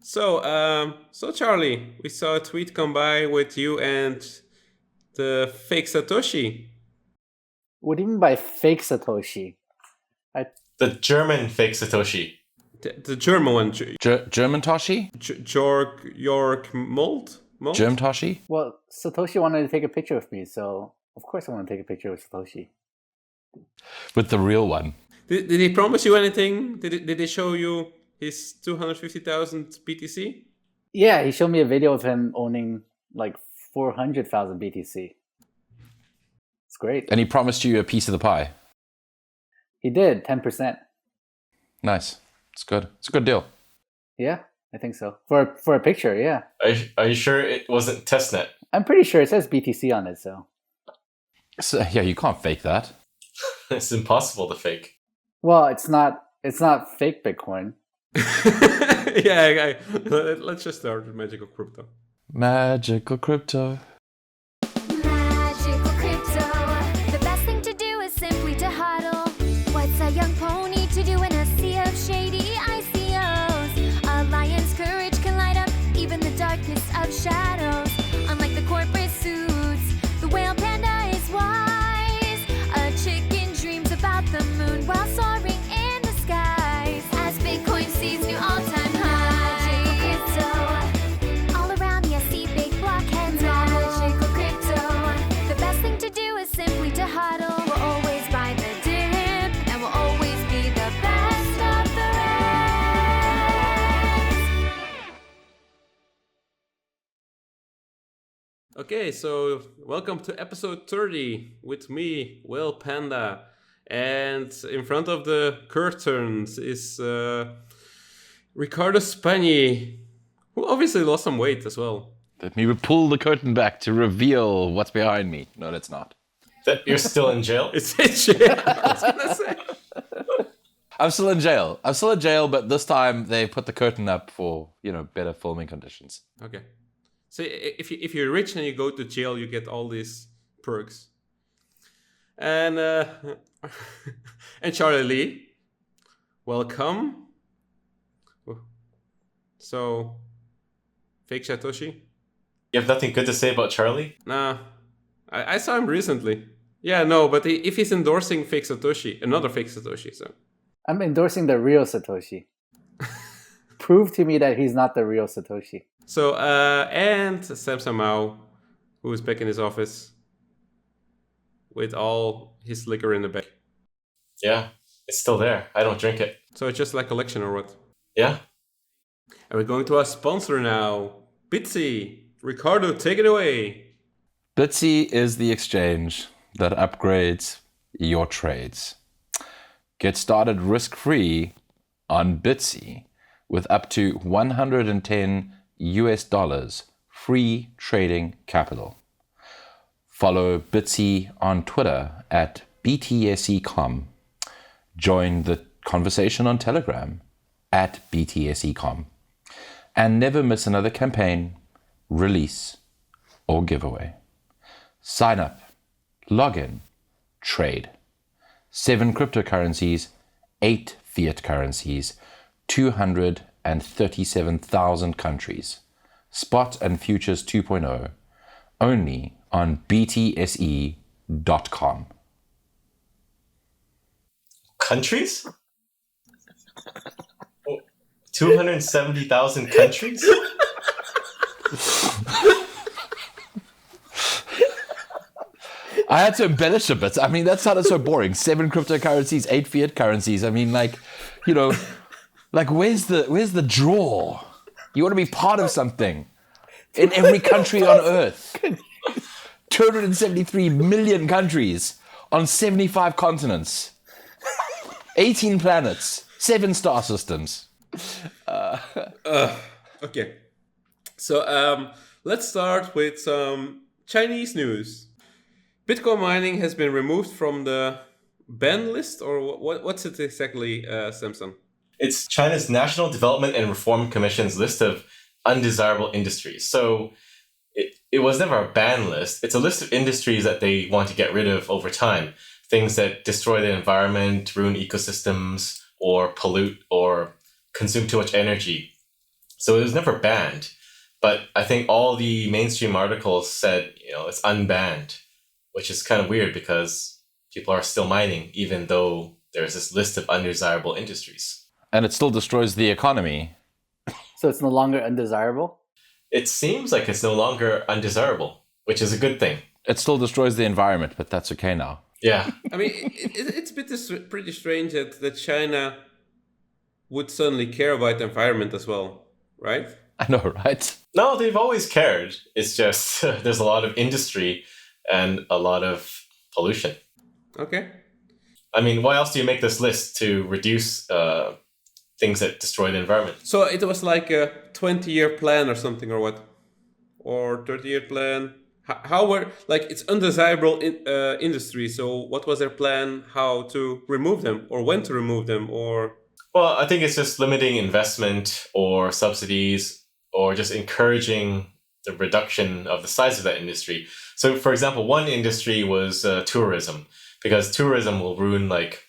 So Charlie, we saw a tweet come by with you and the fake Satoshi. What do you mean by fake Satoshi? The German fake Satoshi. The German one. German Toshi? York Mold? German Toshi? Well, Satoshi wanted to take a picture with me, so of course I want to take a picture with Satoshi. With the real one. Did he promise you anything? Did he show you his 250,000 BTC? Yeah, he showed me a video of him owning like 400,000 BTC. It's great. And he promised you a piece of the pie. He did, 10%. Nice. It's good. It's a good deal. Yeah, I think so. For a picture, yeah. Are you sure it wasn't testnet? I'm pretty sure it says BTC on it, so. So, yeah, you can't fake that. It's impossible to fake. Well, it's not fake Bitcoin. Yeah, let's just start with magical crypto. Magical crypto. Magical crypto. The best thing to do is simply to hodl. What's a young pony to do in a sea of shady ICOs? A lion's courage can light up even the darkest of shadows. Unlike the corporate suits, the whale panda is wise. A chicken dreams about the moon while soaring in the skies. As Bitcoin sees new all-time highs. Crypto. All around me I see big blockheads. Magical crypto. The best thing to do is simply to hodl. We'll always buy the dip, and we'll always be the best of the rest. Okay, so welcome to episode 30 with me, Will Panda. And in front of the curtains is Ricardo Spagni, who obviously lost some weight as well. Let me pull the curtain back to reveal what's behind me. No, that's not. That you're still in jail? It's yeah, I was gonna say. I'm still in jail. But this time they put the curtain up for, better filming conditions. Okay. So if you're rich and you go to jail, you get all these perks. And and Charlie Lee, welcome. So, fake Satoshi? You have nothing good to say about Charlie? Nah, I saw him recently. Yeah, no, but if he's endorsing fake Satoshi, another fake Satoshi, so. I'm endorsing the real Satoshi. Prove to me that he's not the real Satoshi. So, and Samsung Mao, who is back in his office with all his liquor in the bag. Yeah, it's still there. I don't drink it. So it's just like collection or what? Yeah. And we're going to our sponsor now, BTSE. Ricardo, take it away. BTSE is the exchange that upgrades your trades. Get started risk-free on BTSE with up to $110 free trading capital. Follow BTSE on Twitter at BTSEcom. Join the conversation on Telegram at BTSEcom. And never miss another campaign, release, or giveaway. Sign up, log in, trade. 7 cryptocurrencies, 8 fiat currencies, 237,000 countries. Spot and Futures 2.0, only on BTSE.com. Countries? 270,000 countries? I had to embellish a bit. I mean, that sounded so boring. 7 cryptocurrencies, 8 fiat currencies. I mean, where's the draw? You want to be part of something in every country on Earth. 273 million countries on 75 continents, 18 planets, 7 star systems. Okay. So let's start with some Chinese news. Bitcoin mining has been removed from the ban list, or what's it exactly, Samson? It's China's National Development and Reform Commission's list of undesirable industries. So it was never a ban list. It's a list of industries that they want to get rid of over time. Things that destroy the environment, ruin ecosystems, or pollute or consume too much energy. So it was never banned. But I think all the mainstream articles said, it's unbanned, which is kind of weird because people are still mining, even though there's this list of undesirable industries. And it still destroys the economy. So it's no longer undesirable? It seems like it's no longer undesirable, which is a good thing. It still destroys the environment, but that's okay now. Yeah. I mean, it's pretty strange that China would suddenly care about the environment as well, right? I know, right? No, they've always cared. It's just there's a lot of industry and a lot of pollution. Okay. I mean, why else do you make this list to reduce things that destroy the environment? So it was like a 20-year plan or something, or what? Or 30-year plan? How were, like, it's undesirable industry, so what was their plan, how to remove them, or when to remove them, or... Well, I think it's just limiting investment or subsidies or just encouraging the reduction of the size of that industry. So, for example, one industry was tourism, because tourism will ruin like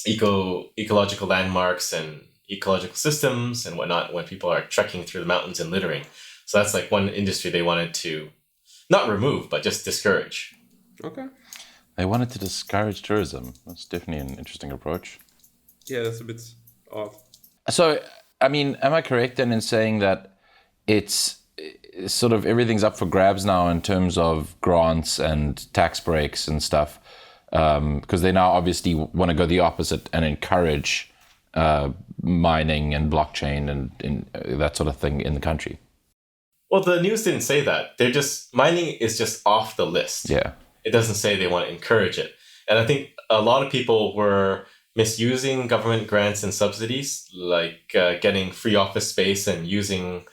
ecological landmarks and ecological systems and whatnot when people are trekking through the mountains and littering. So that's like one industry they wanted to not remove, but just discourage. Okay. They wanted to discourage tourism. That's definitely an interesting approach. Yeah, that's a bit odd. So, I mean, am I correct then in saying that it's sort of everything's up for grabs now in terms of grants and tax breaks and stuff? Because they now obviously want to go the opposite and encourage mining and blockchain and that sort of thing in the country. Well, the news didn't say that. They're just, mining is just off the list. Yeah. It doesn't say they want to encourage it. And I think a lot of people were misusing government grants and subsidies, like getting free office space and using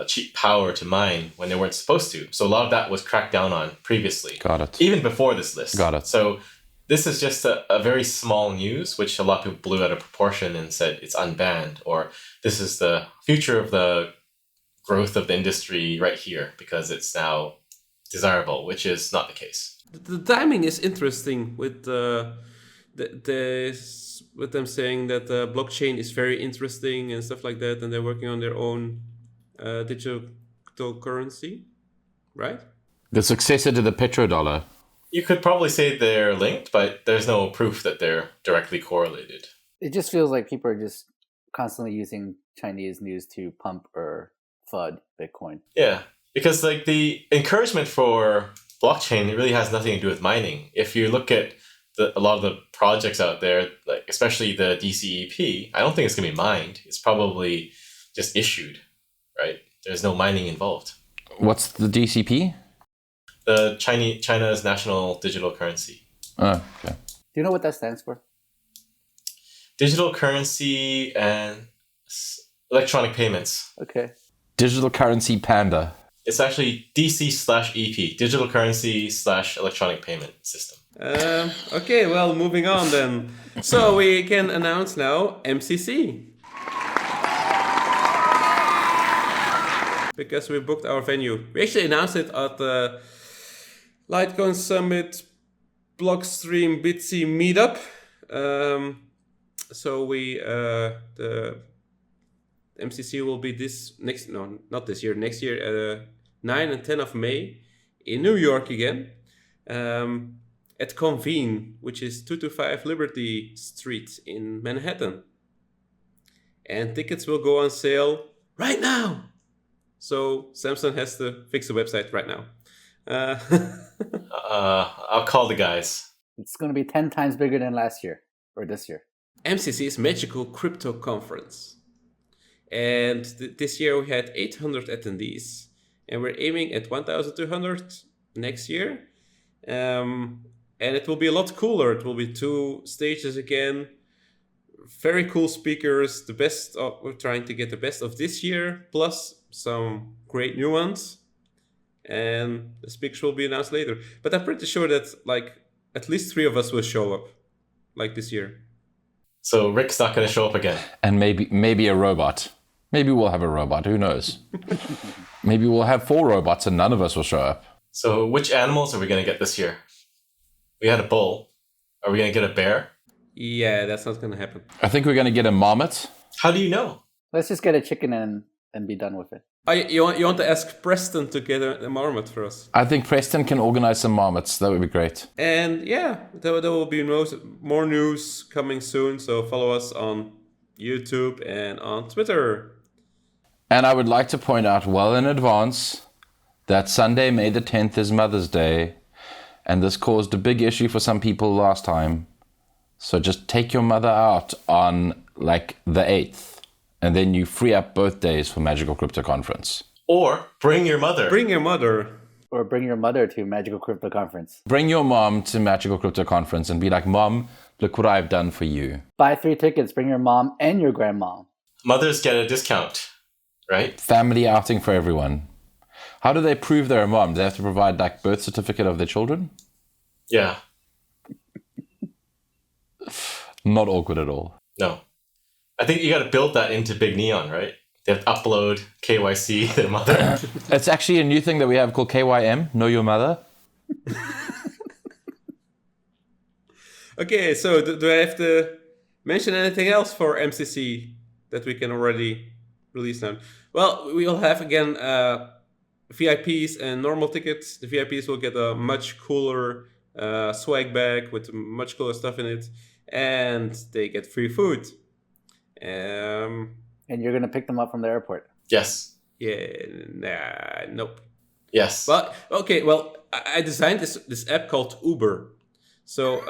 cheap power to mine when they weren't supposed to. So a lot of that was cracked down on previously. Got it. Even before this list. Got it. So this is just a very small news, which a lot of people blew out of proportion and said it's unbanned, or this is the future of the growth of the industry right here because it's now desirable, which is not the case. The timing is interesting with with them saying that blockchain is very interesting and stuff like that, and they're working on their own digital currency, right? The successor to the petrodollar. You could probably say they're linked, but there's no proof that they're directly correlated. It just feels like people are just constantly using Chinese news to pump or FUD Bitcoin. Yeah, because like the encouragement for blockchain, it really has nothing to do with mining. If you look at a lot of the projects out there, like especially the DCEP, I don't think it's going to be mined. It's probably just issued, right? There's no mining involved. What's the DCP? The China's national digital currency. Oh, okay. Do you know what that stands for? Digital currency and electronic payments. Okay. Digital currency panda. It's actually DC/EP, digital currency / electronic payment system. Okay, well, moving on then. So we can announce now MCC. Because we booked our venue. We actually announced it at the Litecoin Summit Blockstream BTSE meetup. So the MCC will be next year, 9 and 10 of May in New York again, at Convene, which is 225 Liberty Street in Manhattan. And tickets will go on sale right now. So Samson has to fix the website right now. I'll call the guys. It's going to be 10 times bigger than last year or this year. MCC's Magical Crypto Conference. And this year we had 800 attendees. And we're aiming at 1,200 next year. And it will be a lot cooler. It will be 2 stages again. Very cool speakers. We're trying to get the best of this year, plus some great new ones. And the speakers will be announced later. But I'm pretty sure that at least 3 of us will show up this year. So Rick's not going to show up again. And maybe a robot. Maybe we'll have a robot. Who knows? Maybe we'll have 4 robots and none of us will show up. So which animals are we going to get this year? We had a bull. Are we going to get a bear? Yeah, that's not going to happen. I think we're going to get a marmot. How do you know? Let's just get a chicken and and be done with it. You want to ask Preston to get a marmot for us? I think Preston can organize some marmots. That would be great. And yeah, there will be more news coming soon. So follow us on YouTube and on Twitter. And I would like to point out well in advance that Sunday, May the 10th is Mother's Day. And this caused a big issue for some people last time. So just take your mother out on like the 8th. And then you free up both days for Magical Crypto Conference. Or bring your mother. Bring your mother. Or bring your mother to Magical Crypto Conference. Bring your mom to Magical Crypto Conference and be like, Mom, look what I've done for you. Buy 3 tickets. Bring your mom and your grandma. Mothers get a discount, right? Family outing for everyone. How do they prove they're a mom? Do they have to provide like birth certificate of their children? Yeah. Not awkward at all. No. I think you got to build that into Big Neon, right? They have to upload KYC their mother. It's actually a new thing that we have called KYM, Know Your Mother. Okay, so do I have to mention anything else for MCC that we can already release now? Well, we will have again VIPs and normal tickets. The VIPs will get a much cooler swag bag with much cooler stuff in it, and they get free food. And you're going to pick them up from the airport. Yes. Yeah, nope. Yes. But okay, well, I designed this app called Uber, so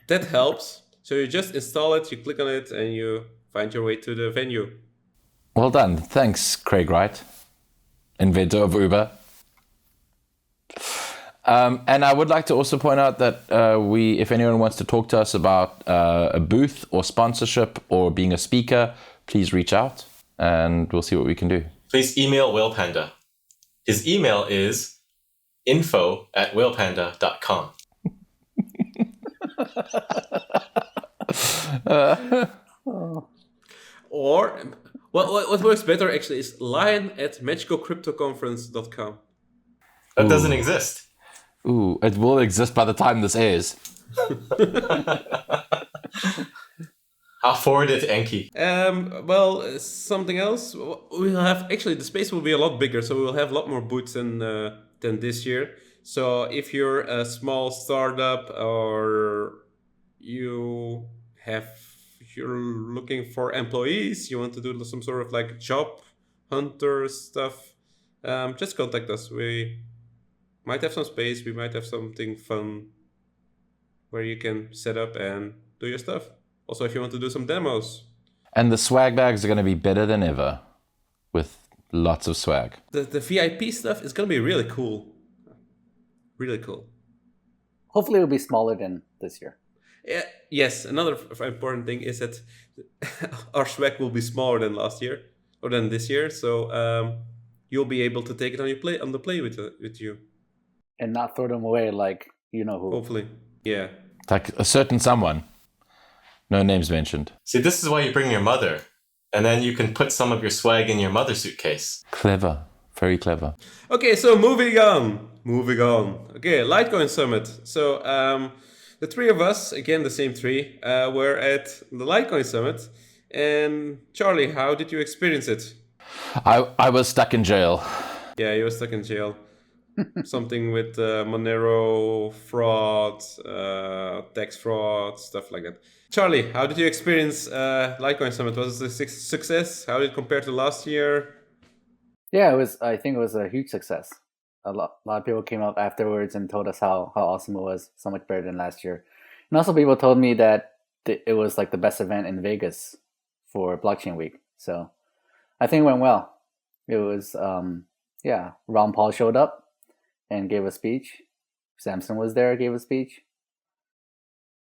that helps. So you just install it, you click on it, and you find your way to the venue. Well done. Thanks, Craig Wright, inventor of Uber. And I would like to also point out that if anyone wants to talk to us about a booth or sponsorship or being a speaker, please reach out and we'll see what we can do. Please email Whale Panda. His email is info@whalepanda.com. Or what works better actually is lion@magicalcryptoconference.com. That doesn't exist. Ooh, it will exist by the time this airs. I'll forward it to Enki. Well, something else. We'll have actually the space will be a lot bigger, so we will have a lot more booths than this year. So if you're a small startup or you're looking for employees, you want to do some sort of like job hunter stuff, just contact us. We might have some space. We might have something fun where you can set up and do your stuff. Also, if you want to do some demos. And the swag bags are going to be better than ever with lots of swag. The VIP stuff is going to be really cool. Really cool. Hopefully it'll be smaller than this year. Yeah, yes, another important thing is that our swag will be smaller than last year or than this year. So you'll be able to take it on the play with you. And not throw them away like you know who. Hopefully, yeah. Like a certain someone. No names mentioned. See, this is why you bring your mother. And then you can put some of your swag in your mother suitcase. Clever. Very clever. Okay, so moving on. Okay, Litecoin Summit. So the three of us, again the same three, were at the Litecoin Summit. And Charlie, how did you experience it? I was stuck in jail. Yeah, you were stuck in jail. Something with Monero fraud, tax fraud, stuff like that. Charlie, how did you experience Litecoin Summit? Was it a success? How did it compare to last year? Yeah, I think it was a huge success. A lot of people came up afterwards and told us how awesome it was, so much better than last year. And also people told me that it was like the best event in Vegas for Blockchain Week. So I think it went well. It was, Ron Paul showed up and gave a speech. Samson was there, gave a speech.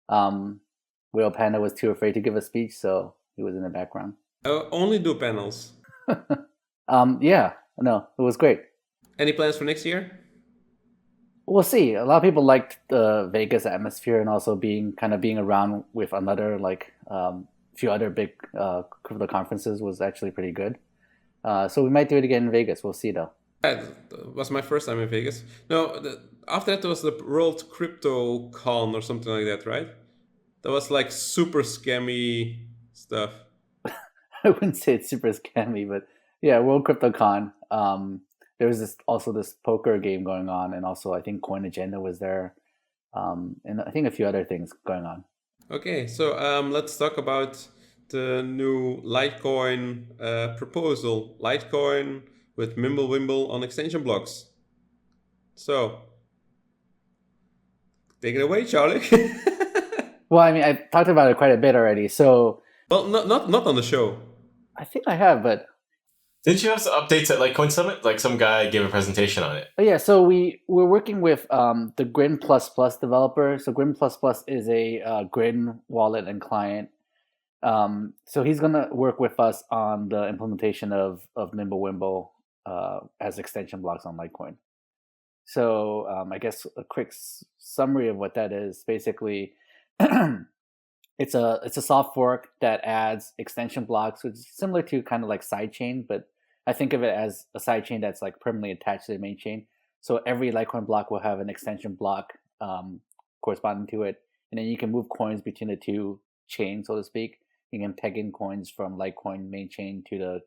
Whale Panda was too afraid to give a speech, so he was in the background. Only do panels. It was great. Any plans for next year? We'll see. A lot of people liked the Vegas atmosphere and also being around with another few other big crypto conferences was actually pretty good. So we might do it again in Vegas. We'll see though. That was my first time in Vegas. No, after that was the World Crypto Con or something like that, right? That was like super scammy stuff. I wouldn't say it's super scammy, but Yeah, World CryptoCon. There was this poker game going on, and also I think Coin Agenda was there, and I think a few other things going on. Okay, so let's talk about the new Litecoin proposal. Litecoin with MimbleWimble on extension blocks. So, take it away, Charlie. Well, I mean, I talked about it quite a bit already, so Well, not on the show. I think I have, but Didn't you have some updates at Litecoin Summit? Like some guy gave a presentation on it. yeah. So we're working with the Grin++ developer. So Grin++ is a Grin wallet and client. So he's gonna work with us on the implementation of MimbleWimble as extension blocks on Litecoin. So I guess a quick summary of what that is. Basically, it's a soft fork that adds extension blocks, which is similar to kind of like sidechain, but I think of it as a sidechain that's like permanently attached to the main chain. So every Litecoin block will have an extension block corresponding to it, and then you can move coins between the two chains, so to speak. You can peg in coins from Litecoin main chain to the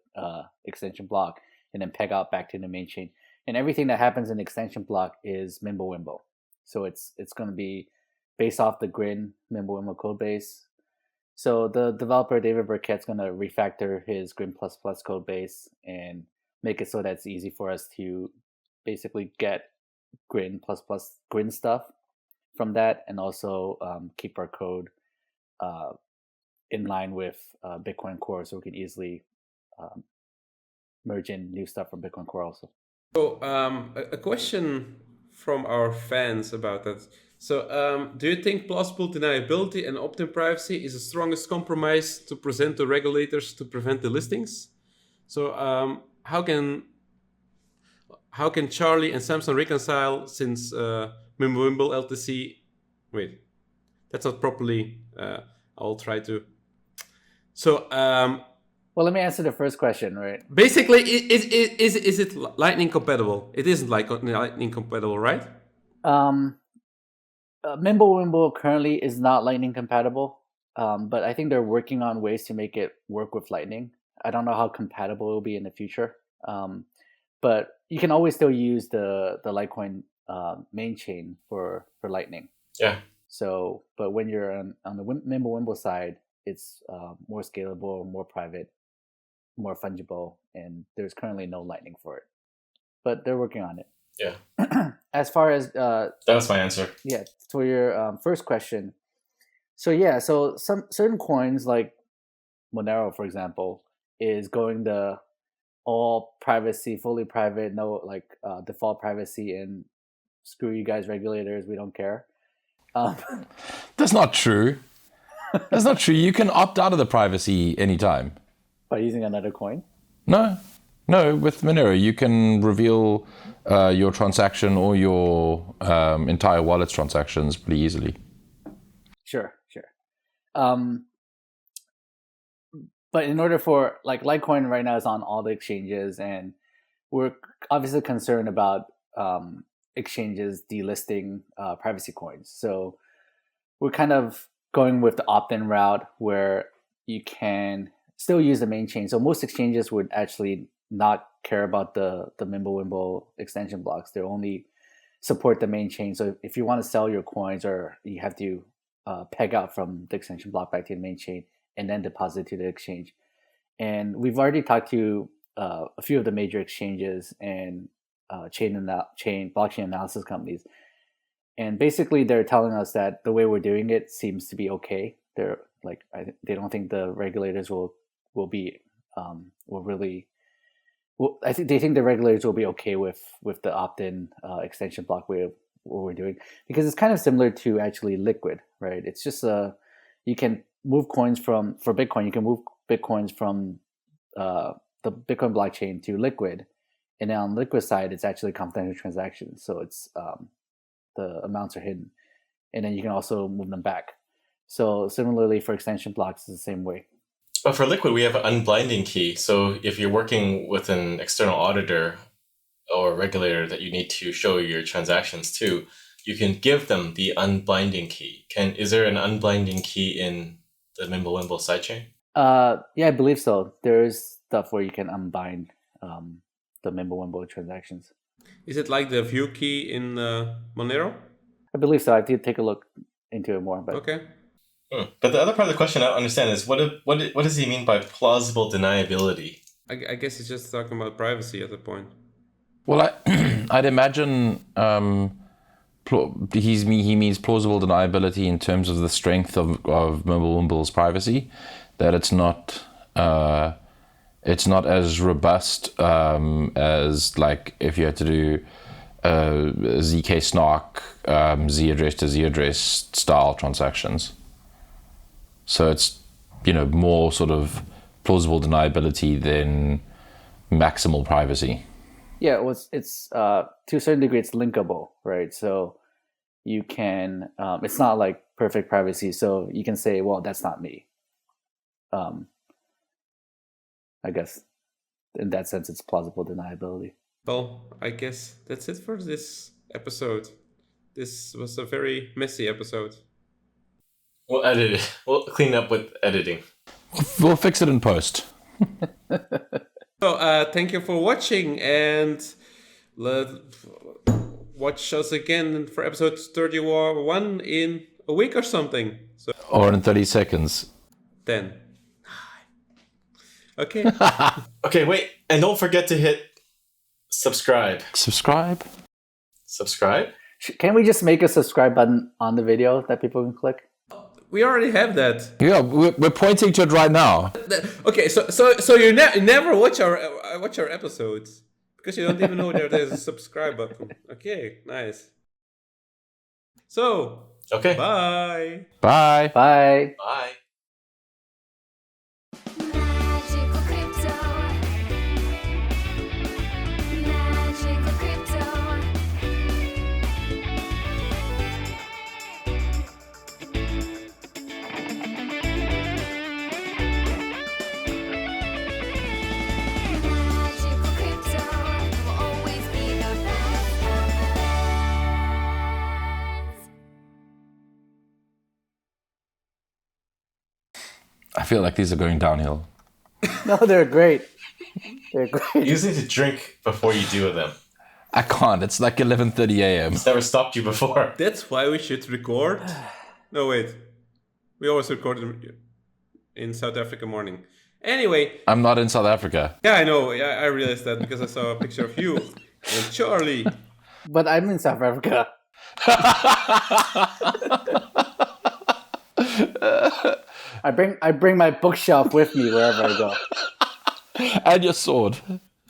extension block, and then peg out back to the main chain. And everything that happens in the extension block is MimbleWimble. So it's going to be based off the Grin MimbleWimble code base. So the developer David Burkett's going to refactor his Grin++ code base and make it so that it's easy for us to basically get Grin++ Grin stuff from that, and also keep our code in line with Bitcoin Core, so we can easily merge in new stuff from Bitcoin Core also. So, a question from our fans about that. So, do you think plausible deniability and opt-in privacy is the strongest compromise to present to regulators to prevent the listings? So, how can Charlie and Samson reconcile, since MimbleWimble LTC? Wait, that's not properly. I'll try to. So, well, let me answer the first question, right? Basically, is it Lightning compatible? It isn't like Lightning compatible, right? MimbleWimble currently is not Lightning compatible, but I think they're working on ways to make it work with Lightning. I don't know how compatible it will be in the future, but you can always still use the Litecoin main chain for Lightning. Yeah. So, but when you're on the MimbleWimble side, it's more scalable, more private, more fungible, and there's currently no Lightning for it, but they're working on it. Yeah. As far as that was my answer. Yeah, for your first question. So yeah, so some certain coins like Monero, for example, is going the all privacy, fully private, no like default privacy, and screw you guys regulators, we don't care. That's not true. That's not true. You can opt out of the privacy anytime. By using another coin? No, with Monero, you can reveal your transaction or your entire wallet's transactions pretty easily. Sure. But in order for, like, Litecoin right now is on all the exchanges, and we're obviously concerned about exchanges delisting privacy coins. So we're kind of going with the opt-in route where you can still use the main chain. So most exchanges would actually not care about the MimbleWimble extension blocks. They only support the main chain. So if you want to sell your coins, or you have to peg out from the extension block back to the main chain and then deposit to the exchange. And we've already talked to a few of the major exchanges and blockchain analysis companies. And basically they're telling us that the way we're doing it seems to be okay. They're like, they don't think the regulators will I think they think the regulators will be okay with the opt-in extension block way of what we're doing, because it's kind of similar to actually Liquid, right? It's just you can move coins for Bitcoin. You can move Bitcoins from the Bitcoin blockchain to Liquid, and then on the Liquid side, it's actually confidential transactions. So it's the amounts are hidden, and then you can also move them back. So similarly for extension blocks, it's the same way. But for Liquid, we have an unblinding key. So if you're working with an external auditor or regulator that you need to show your transactions to, you can give them the unblinding key. Is there an unblinding key in the MimbleWimble sidechain? Yeah, I believe so. There is stuff where you can unbind the MimbleWimble transactions. Is it like the view key in Monero? I believe so. I did take a look into it more, but Okay. But the other part of the question I don't understand is what does he mean by plausible deniability? I guess he's just talking about privacy at the point. Well, I'd imagine he means plausible deniability in terms of the strength of MimbleWimble's privacy, that it's not as robust as like if you had to do ZK snark, Z address to Z address style transactions. So it's, more sort of plausible deniability than maximal privacy. yeah, it's to a certain degree it's linkable, right? So you can it's not like perfect privacy, so you can say, well, that's not me. I guess in that sense it's plausible deniability. Well, I guess that's it for this episode. This was a very messy episode. We'll edit it. We'll clean up with editing. We'll fix it in post. So thank you for watching, and watch us again for episode 31 in a week or something. So Or in 30 seconds. then. Okay. Okay, wait, and don't forget to hit subscribe. Subscribe? Subscribe? Can we just make a subscribe button on the video that people can click? We already have that. Yeah, we're pointing to it right now. Okay, so you never watch our episodes because you don't even know there's a subscribe button. Okay, nice. So, Okay. bye. Bye. Bye. Bye. Magical crypto. Magical crypto. Magical crypto will always be the best of the best. I feel like these are going downhill. No, they're great. They're great. You just need to drink before you do them. I can't. It's like 11:30 a.m. It's never stopped you before. That's why we should record. No, wait. We always record in South Africa morning. Anyway, I'm not in South Africa. yeah, I know. Yeah, I realized that because I saw a picture of you and Charlie. But I'm in South Africa. I bring my bookshelf with me wherever I go. And your sword.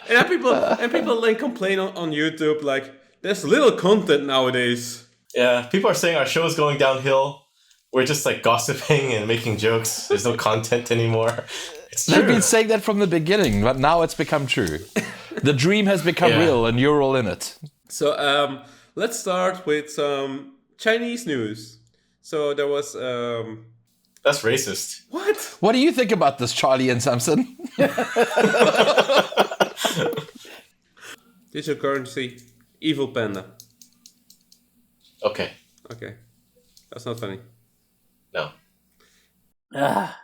And people then complain on YouTube like there's little content nowadays. Yeah, people are saying our show is going downhill. We're just like gossiping and making jokes. There's no content anymore. It's They've true. been saying that from the beginning, but now it's become true. The dream has become Yeah. real and you're all in it. So let's start with some Chinese news. So there was That's racist. what? What do you think about this, Charlie and Samson? Digital currency, evil panda. Okay. Okay, that's not funny. No. Ah.